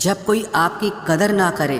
जब कोई आपकी कदर ना करे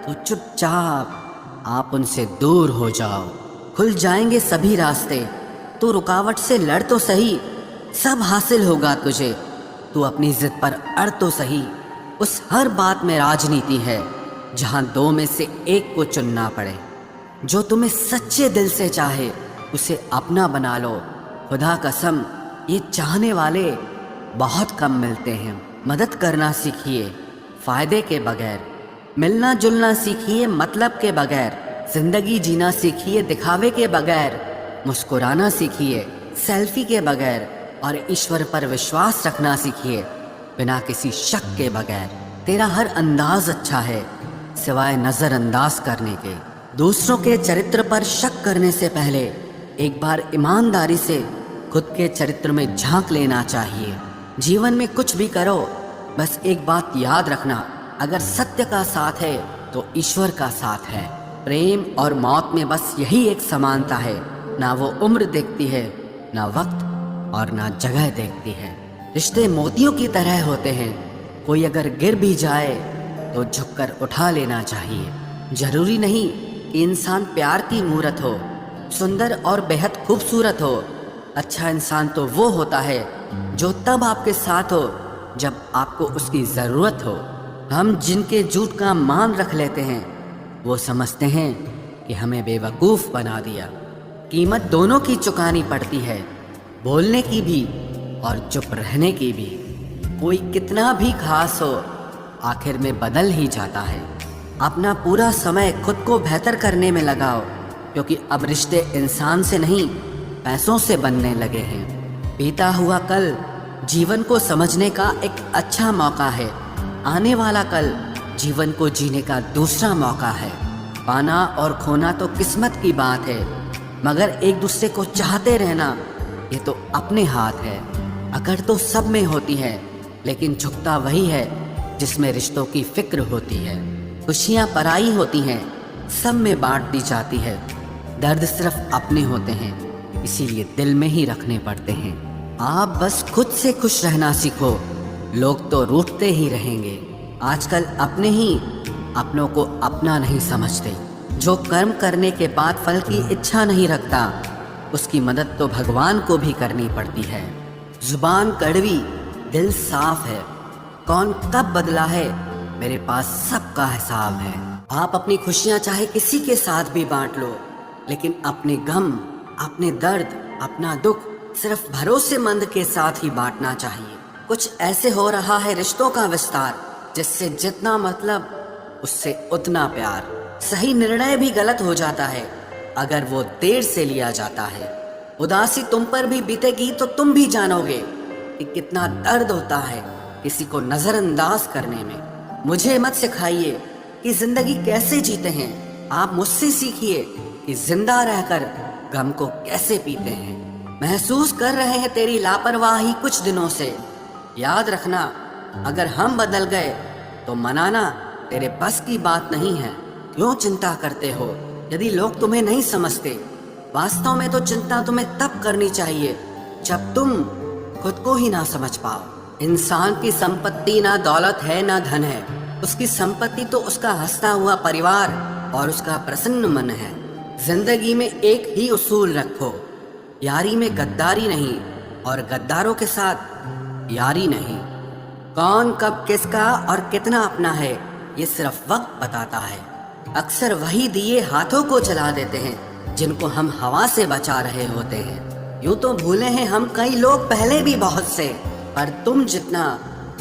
तो चुपचाप आप उनसे दूर हो जाओ। खुल जाएंगे सभी रास्ते, तू रुकावट से लड़ तो सही, सब हासिल होगा तुझे। तू अपनी जिद पर अड़ तो सही। उस हर बात में राजनीति है जहां दो में से एक को चुनना पड़े। जो तुम्हें सच्चे दिल से चाहे उसे अपना बना लो। खुदा कसम, ये चाहने वाले बहुत कम मिलते हैं। मदद करना सीखिए फायदे के बगैर, मिलना जुलना सीखिए मतलब के बगैर, जिंदगी जीना सीखिए दिखावे के बगैर, मुस्कुराना सीखिए सेल्फी के बगैर, और ईश्वर पर विश्वास रखना सीखिए बिना किसी शक के बगैर। तेरा हर अंदाज अच्छा है सिवाय नज़रअंदाज करने के। दूसरों के चरित्र पर शक करने से पहले एक बार ईमानदारी से खुद के चरित्र में झांक लेना चाहिए। जीवन में कुछ भी करो, बस एक बात याद रखना, अगर सत्य का साथ है तो ईश्वर का साथ है। प्रेम और मौत में बस यही एक समानता है, ना वो उम्र देखती है, ना वक्त और ना जगह देखती है। रिश्ते मोतियों की तरह होते हैं, कोई अगर गिर भी जाए तो झुककर उठा लेना चाहिए। जरूरी नहीं कि इंसान प्यार की मूरत हो, सुंदर और बेहद खूबसूरत हो। अच्छा इंसान तो वो होता है जो तब आपके साथ हो जब आपको उसकी ज़रूरत हो। हम जिनके झूठ का मान रख लेते हैं वो समझते हैं कि हमें बेवकूफ़ बना दिया। कीमत दोनों की चुकानी पड़ती है, बोलने की भी और चुप रहने की भी। कोई कितना भी खास हो आखिर में बदल ही जाता है। अपना पूरा समय खुद को बेहतर करने में लगाओ, क्योंकि अब रिश्ते इंसान से नहीं पैसों से बनने लगे हैं। बीता हुआ कल जीवन को समझने का एक अच्छा मौका है, आने वाला कल जीवन को जीने का दूसरा मौका है। पाना और खोना तो किस्मत की बात है, मगर एक दूसरे को चाहते रहना ये तो अपने हाथ है। अकड़ तो सब में होती है, लेकिन झुकता वही है जिसमें रिश्तों की फिक्र होती है। खुशियाँ पराई होती हैं, सब में बांट दी जाती है। दर्द सिर्फ अपने होते हैं, इसीलिए दिल में ही रखने पड़ते हैं। आप बस खुद से खुश रहना सीखो, लोग तो रूठते ही रहेंगे। आजकल अपने ही अपनों को अपना नहीं समझते। जो कर्म करने के बाद फल की इच्छा नहीं रखता, उसकी मदद तो भगवान को भी करनी पड़ती है। जुबान कड़वी, दिल साफ है। कौन कब बदला है, मेरे पास सबका हिसाब है। आप अपनी खुशियाँ चाहे किसी के साथ भी बांट लो, लेकिन अपने गम, अपने दर्द, अपना दुख सिर्फ भरोसेमंद के साथ ही बांटना चाहिए। कुछ ऐसे हो रहा है रिश्तों का विस्तार, जिससे जितना मतलब उससे उतना प्यार। सही निर्णय भी गलत हो जाता है अगर वो देर से लिया जाता है। उदासी तुम पर भी बीतेगी तो तुम भी जानोगे कि कितना दर्द होता है किसी को नजरअंदाज करने में। मुझे मत सिखाइए कि जिंदगी कैसे जीते हैं, आप मुझसे सीखिए कि जिंदा रहकर गम को कैसे पीते हैं। महसूस कर रहे हैं तेरी लापरवाही कुछ दिनों से, याद रखना अगर हम बदल गए तो मनाना तेरे बस की बात नहीं है। क्यों चिंता करते हो यदि लोग तुम्हें नहीं समझते? वास्तव में तो चिंता तुम्हें तब करनी चाहिए जब तुम खुद को ही ना समझ पाओ। इंसान की संपत्ति ना दौलत है ना धन है, उसकी संपत्ति तो उसका हंसता हुआ परिवार और उसका प्रसन्न मन है। जिंदगी में एक ही उसूल रखो, यारी में गद्दारी नहीं और गद्दारों के साथ यारी नहीं। कौन कब किसका और कितना अपना है ये सिर्फ वक्त बताता है। अक्सर वही दिए हाथों को जला देते हैं जिनको हम हवा से बचा रहे होते हैं। यूं तो भूले हैं हम कई लोग पहले भी बहुत से, पर तुम जितना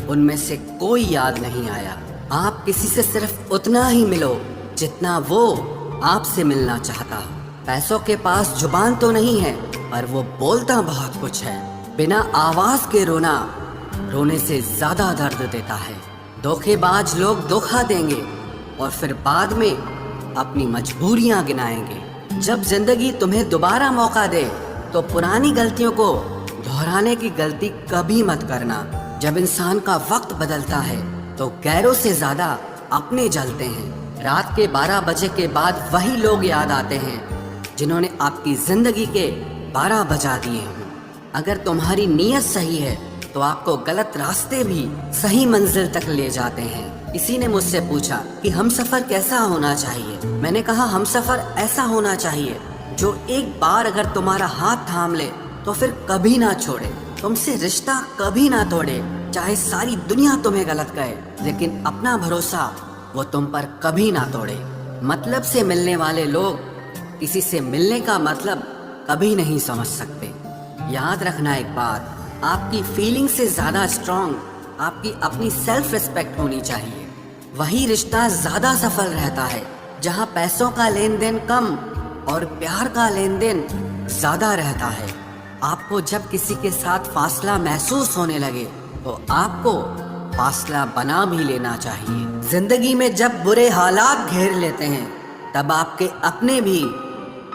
उनमें से कोई याद नहीं आया। आप किसी से सिर्फ उतना ही मिलो जितना वो आपसे मिलना चाहता। पैसों के पास जुबान तो नहीं है, पर वो बोलता बहुत कुछ है। बिना आवाज के रोना रोने से ज्यादा दर्द देता है। धोखेबाज लोग धोखा देंगे और फिर बाद में अपनी मजबूरियां गिनाएंगे। जब जिंदगी तुम्हें दोबारा मौका दे तो पुरानी गलतियों को दोहराने की गलती कभी मत करना। जब इंसान का वक्त बदलता है तो गैरों से ज्यादा अपने जलते हैं। रात के 12 बजे के बाद वही लोग याद आते हैं जिन्होंने आपकी जिंदगी के 12 बजा दिए हों। अगर तुम्हारी नीयत सही है तो आपको गलत रास्ते भी सही मंजिल तक ले जाते हैं। किसी ने मुझसे पूछा कि हमसफर कैसा होना चाहिए। मैंने कहा हमसफर ऐसा होना चाहिए जो एक बार अगर तुम्हारा हाथ थाम ले तो फिर कभी ना छोड़े, तुमसे रिश्ता कभी ना तोड़े। चाहे सारी दुनिया तुम्हें गलत कहे, लेकिन अपना भरोसा वो तुम पर कभी ना तोड़े। मतलब से मिलने वाले लोग किसी से मिलने का मतलब कभी नहीं समझ सकते। याद रखना एक बात, आपकी फीलिंग से ज्यादा स्ट्रांग आपकी अपनी सेल्फ रिस्पेक्ट होनी चाहिए। वही रिश्ता ज्यादा सफल रहता है जहाँ पैसों का लेन देन कम और प्यार का लेन देन ज्यादा रहता है। आपको जब किसी के साथ फासला महसूस होने लगे तो आपको फासला बना भी लेना चाहिए। जिंदगी में जब बुरे हालात घेर लेते हैं तब आपके अपने भी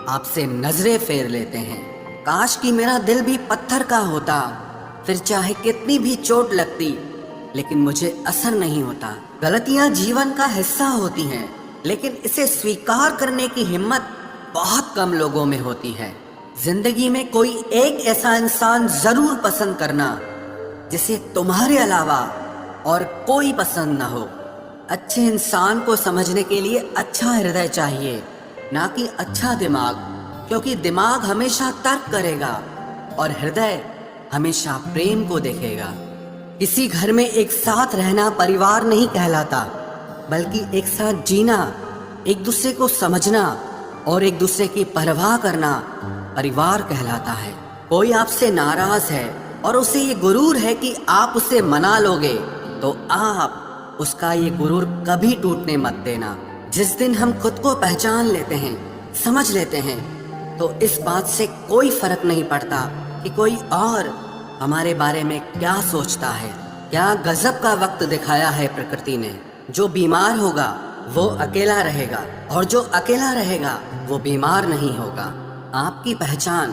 आपसे नजरें फेर लेते हैं। काश कि मेरा दिल भी पत्थर का होता, फिर चाहे कितनी भी चोट लगती लेकिन मुझे असर नहीं होता। गलतियां जीवन का हिस्सा होती हैं, लेकिन इसे स्वीकार करने की हिम्मत बहुत कम लोगों में होती है। जिंदगी में कोई एक ऐसा इंसान जरूर पसंद करना जिसे तुम्हारे अलावा और कोई पसंद ना हो। अच्छे इंसान को समझने के लिए अच्छा हृदय चाहिए, ना कि अच्छा दिमाग, क्योंकि दिमाग हमेशा तर्क करेगा और हृदय हमेशा प्रेम को देखेगा। किसी घर में एक साथ रहना परिवार नहीं कहलाता, बल्कि एक साथ जीना, एक दूसरे को समझना और एक दूसरे की परवाह करना परिवार कहलाता है। कोई आपसे नाराज है और उसे ये गुरूर है कि आप उसे मना लोगे, तो आप उसका ये गुरूर कभी टूटने मत देना। जिस दिन हम खुद को पहचान लेते हैं, समझ लेते हैं, तो इस बात से कोई फर्क नहीं पड़ता कि कोई और हमारे बारे में क्या सोचता है। क्या गजब का वक्त दिखाया है प्रकृति ने। जो बीमार होगा वो अकेला रहेगा और जो अकेला रहेगा वो बीमार नहीं होगा। आपकी पहचान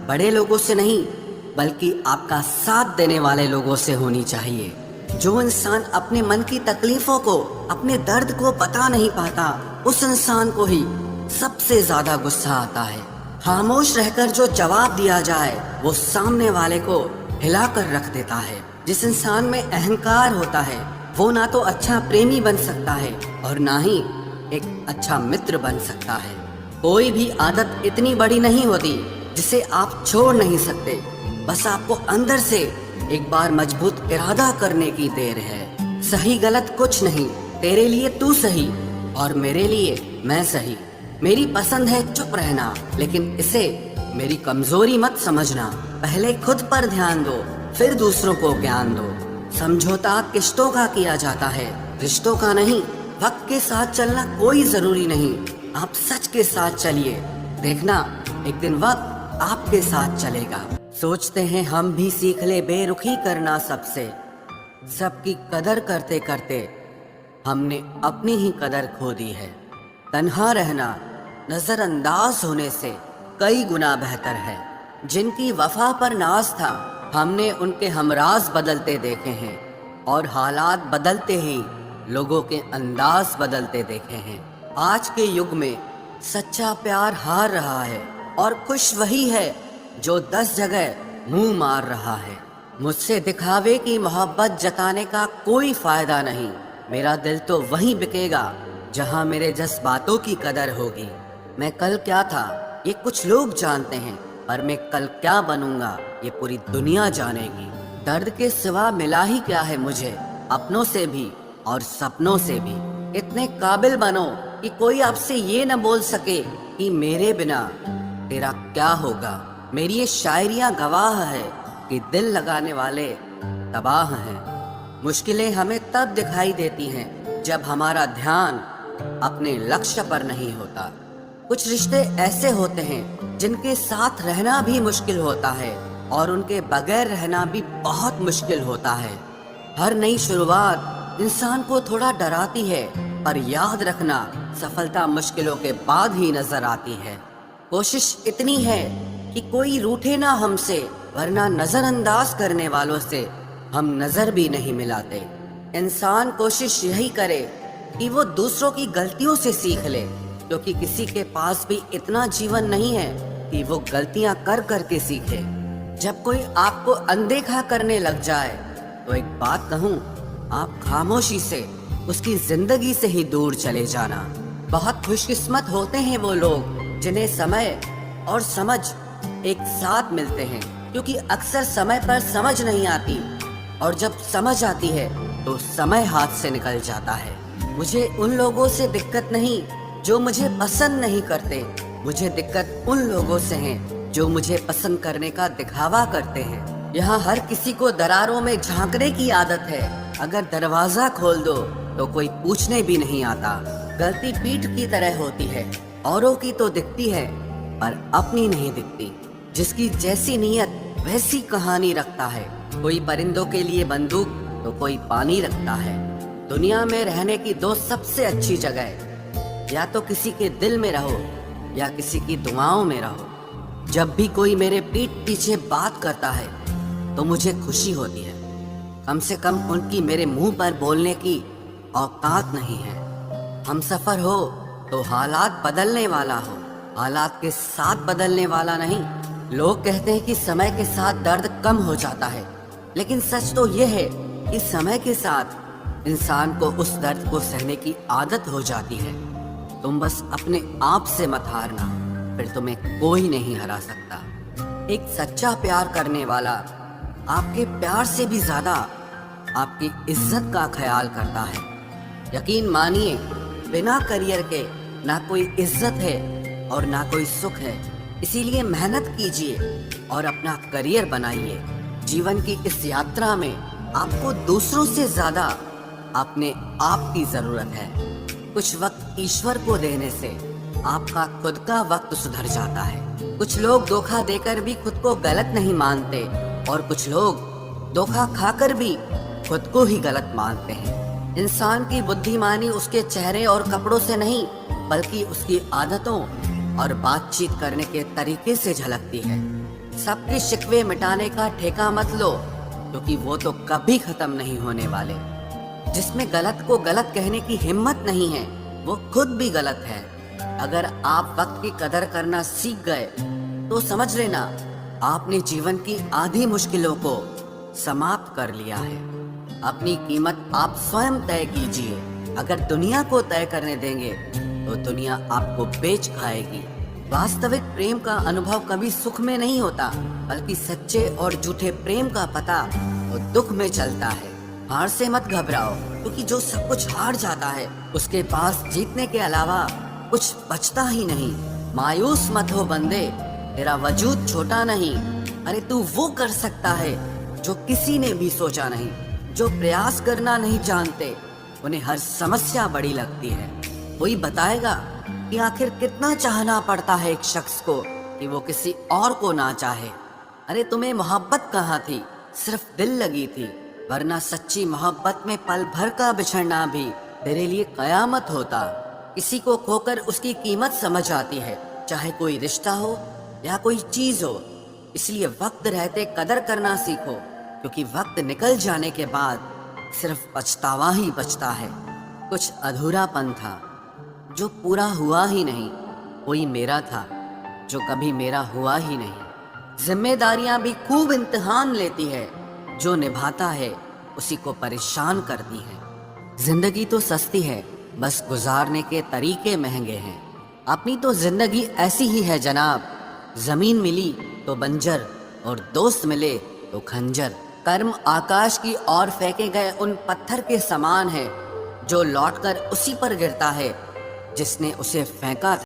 बड़े लोगों से नहीं, बल्कि आपका साथ देने वाले लोगों से होनी चाहिए। जो इंसान अपने मन की तकलीफों को, अपने दर्द को बता नहीं पाता, उस इंसान को ही सबसे ज्यादा गुस्सा आता है। खामोश रहकर जो जवाब दिया जाए वो सामने वाले को हिलाकर रख देता है। जिस इंसान में अहंकार होता है वो ना तो अच्छा प्रेमी बन सकता है और ना ही एक अच्छा मित्र बन सकता है। कोई भी आदत इतनी बड़ी नहीं होती जिसे आप छोड़ नहीं सकते, बस आपको अंदर से एक बार मजबूत इरादा करने की देर है। सही गलत कुछ नहीं, तेरे लिए तू सही और मेरे लिए मैं सही। मेरी पसंद है चुप रहना, लेकिन इसे मेरी कमजोरी मत समझना। पहले खुद पर ध्यान दो, फिर दूसरों को ज्ञान दो। समझौता किश्तों का किया जाता है, रिश्तों का नहीं। वक्त के साथ चलना कोई जरूरी नहीं, आप सच के साथ चलिए, देखना एक दिन वक्त आपके साथ चलेगा। सोचते हैं हम भी सीख ले बेरुखी करना सबसे, सबकी कदर करते करते हमने अपनी ही कदर खो दी है। तन्हा रहना नजरअंदाज होने से कई गुना बेहतर है। जिनकी वफा पर नाज था, हमने उनके हमराज बदलते देखे हैं और हालात बदलते ही लोगों के अंदाज बदलते देखे हैं। आज के युग में सच्चा प्यार हार रहा है और खुश वही है जो 10 जगह मुंह मार रहा है। मुझसे दिखावे की मोहब्बत जताने का कोई फायदा नहीं। मेरा दिल तो वहीं बिकेगा जहां मेरे जज्बातों की कदर होगी। मैं कल क्या था ये कुछ लोग जानते हैं, पर मैं कल क्या बनूंगा ये पूरी दुनिया जानेगी। दर्द के सिवा मिला ही क्या है मुझे, अपनों से भी और सपनों से भी। इतने काबिल बनो कि कोई आपसे ये न बोल सके कि मेरे बिना तेरा क्या होगा। मेरी ये शायरियाँ गवाह है कि दिल लगाने वाले तबाह हैं। मुश्किलें हमें तब दिखाई देती हैं जब हमारा ध्यान अपने लक्ष्य पर नहीं होता। कुछ रिश्ते ऐसे होते हैं जिनके साथ रहना भी मुश्किल होता है और उनके बगैर रहना भी बहुत मुश्किल होता है। हर नई शुरुआत इंसान को थोड़ा डराती है, पर याद रखना सफलता मुश्किलों के बाद ही नजर आती है। कोशिश इतनी है कि कोई रूठे ना हमसे, वरना नजरअंदाज करने वालों से हम नजर भी नहीं मिलाते। इंसान कोशिश यही करे कि वो दूसरों की गलतियों से सीख ले, क्योंकि किसी के पास भी इतना जीवन नहीं है कि वो गलतियां कर करके सीखे। जब कोई आपको अनदेखा करने लग जाए तो एक बात कहूँ, आप खामोशी से उसकी जिंदगी से ही दूर चले जाना। बहुत खुशकिस्मत होते हैं वो लोग जिन्हें समय और समझ एक साथ मिलते हैं, क्योंकि अक्सर समय पर समझ नहीं आती और जब समझ आती है तो समय हाथ से निकल जाता है। मुझे उन लोगों से दिक्कत नहीं जो मुझे पसंद नहीं करते, मुझे दिक्कत उन लोगों से है जो मुझे पसंद करने का दिखावा करते हैं। यहाँ हर किसी को दरारों में झांकने की आदत है। अगर दरवाजा खोल दो तो कोई पूछने भी नहीं आता। गलती पीठ की तरह होती है, औरों की तो दिखती है पर अपनी नहीं दिखती। जिसकी जैसी नीयत वैसी कहानी रखता है। कोई परिंदों के लिए बंदूक तो कोई पानी रखता है। दुनिया में रहने की दो सबसे अच्छी जगह, या तो किसी के दिल में रहो या किसी की दुआओं में रहो। जब भी कोई मेरे पीठ पीछे बात करता है तो मुझे खुशी होती है। कम से कम उनकी मेरे मुंह पर बोलने की औकात नहीं है। हम सफर हो तो हालात बदलने वाला हो, हालात के साथ बदलने वाला नहीं। लोग कहते हैं कि समय के साथ दर्द कम हो जाता है, लेकिन सच तो यह है कि समय के साथ इंसान को उस दर्द को सहने की आदत हो जाती है। तुम बस अपने आप से मत हारना, फिर तुम्हें कोई नहीं हरा सकता। एक सच्चा प्यार करने वाला आपके प्यार से भी ज्यादा आपकी इज्जत का ख्याल करता है। यकीन मानिए, बिना करियर के ना कोई इज्जत है और ना कोई सुख है। इसीलिए मेहनत कीजिए और अपना करियर बनाइए। जीवन की इस यात्रा में आपको दूसरों से ज्यादा अपने आप की जरूरत है। कुछ वक्त ईश्वर को देने से आपका खुद का वक्त सुधर जाता है। कुछ लोग धोखा देकर भी खुद को गलत नहीं मानते और कुछ लोग धोखा खाकर भी खुद को ही गलत मानते हैं। इंसान की बुद्धिमानी उसके चेहरे और कपड़ों से नहीं, बल्कि उसकी आदतों और बातचीत करने के तरीके से झलकती है। सबके शिकवे मिटाने का ठेका मत लो, क्योंकि वो तो कभी खत्म नहीं होने वाले। जिसमें गलत को गलत कहने की हिम्मत नहीं है, वो खुद भी गलत है। अगर आप वक्त की कदर करना सीख गए तो समझ लेना आपने जीवन की आधी मुश्किलों को समाप्त कर लिया है। अपनी कीमत आप स्वयं तय कीजिए। अगर दुनिया को तय करने देंगे तो दुनिया आपको बेच खाएगी। वास्तविक प्रेम का अनुभव कभी सुख में नहीं होता, बल्कि सच्चे और झूठे प्रेम का पता तो दुख में चलता है। हार से मत घबराओ, क्योंकि जो सब कुछ हार जाता है उसके पास जीतने के अलावा कुछ बचता ही नहीं। मायूस मत हो बंदे, तेरा वजूद छोटा नहीं। अरे तू वो कर सकता है जो किसी ने भी सोचा नहीं। जो प्रयास करना नहीं जानते उन्हें हर समस्या बड़ी लगती है। कोई बताएगा कि आखिर कितना चाहना पड़ता है एक शख्स को कि वो किसी और को ना चाहे। अरे तुम्हें मोहब्बत कहाँ थी, सिर्फ दिल लगी थी, वरना सच्ची मोहब्बत में पल भर का बिछड़ना भी तेरे लिए कयामत होता। किसी को खोकर उसकी कीमत समझ आती है, चाहे कोई रिश्ता हो या कोई चीज हो। इसलिए वक्त रहते कदर करना सीखो, क्योंकि वक्त निकल जाने के बाद सिर्फ पछतावा ही बचता है। कुछ अधूरापन था जो पूरा हुआ ही नहीं, कोई मेरा था जो कभी मेरा हुआ ही नहीं। जिम्मेदारियां भी खूब इम्तिहान लेती है, जो निभाता है उसी को परेशान करती है। जिंदगी तो सस्ती है, बस गुजारने के तरीके महंगे हैं। अपनी तो जिंदगी ऐसी ही है जनाब, जमीन मिली तो बंजर और दोस्त मिले तो खंजर। कर्म आकाश की ओर फेंके गए उन पत्थर के समान है जो लौटकर उसी पर गिरता है जिसने उसे फेंका था।